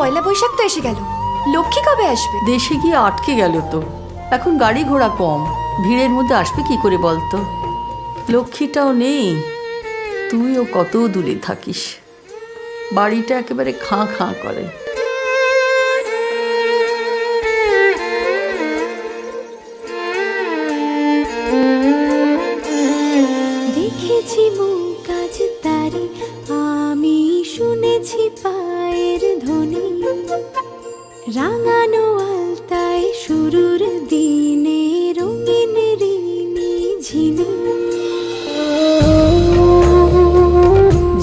পয়লা বৈশাখ তো এসে গেল, লক্ষ্মী কবে আসবে? দেশে গিয়ে আটকে গেল তো। এখন গাড়ি ঘোড়া কম, ভিড়ের মধ্যে আসবে কি করে বলতো? লক্ষ্মীটাও নেই, তুইও কত দূরে থাকিস, বাড়িটা একেবারে খাঁ খাঁ করে। দেখেছি মুখ আজ তারি, আমি শুনেছি পায়ের ধ্বনি, রাঙানো আলতায় শুরুর দিনে রঙিন রিনি ঝিনি।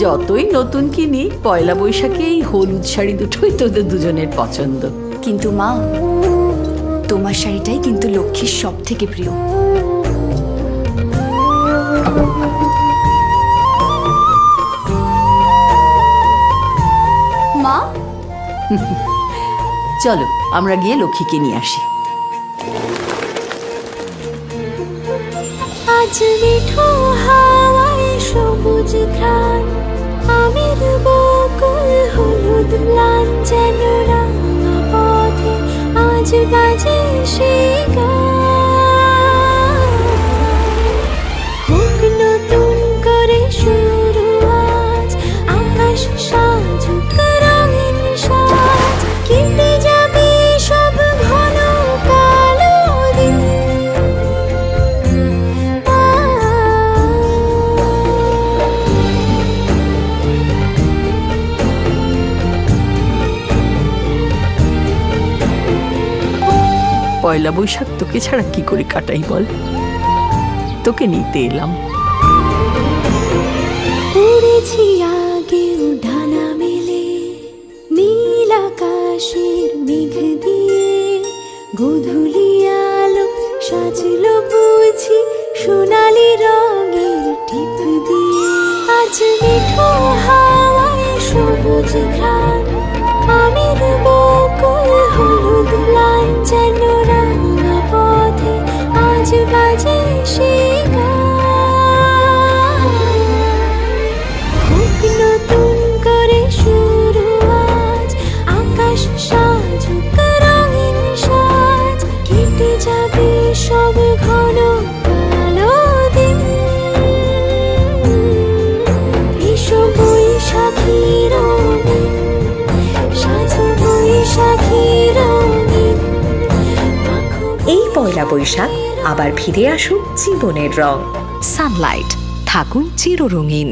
যতই নতুন কিনি, পয়লা বৈশাখে এই হলুদ শাড়ি দুটোই তোদের দুজনের পছন্দ। কিন্তু মা, তোমার শাড়িটাই কিন্তু লক্ষ্মীর সব থেকে প্রিয়। মা, চলো আমরা গিয়ে লক্ষ্মীকে নিয়ে আসি। আজ মিঠো হাওয়ায় সবুজ ঘ্রাণ, আমের বকুল হলুদ ম্লান, যেন রাঙা পথে আজ বাজে সে গান। হোক নতুন করে শুরু আজ, আকাশ সাজুক রঙিন সাজ, কেটে যাবে সব ঘন কালো দিন। পয়লা বৈশাখ তোকে ছাড়া কি করে কাটাই বল? তোকে নিতে এলাম। উড়েছি আগেও ডানা মেলে, নীল আকাশের মেঘ দিয়ে, গোধূলি আলো সাজলো বুঝি সোনালি রঙের টিপ দিয়ে। আজ মিঠো হাওয়ায় সবুজ ঘ্রাণ, আমের বকুল হলুদ ম্লান, যেন রাঙা পথে আজ বাজে সে গান। হোক নতুন করে শুরু আজ, আকাশ সাজুক রঙিন সাজ, কেটে যাবে সব ঘন কালো দিন। এসো বৈশাখী রঙিন, সাজো বৈশাখী রঙিন। এই পয়লা বৈশাখ আবার ফিরে আসুক জীবনের রং। সানলাইট, থাকুন চিররঙিন।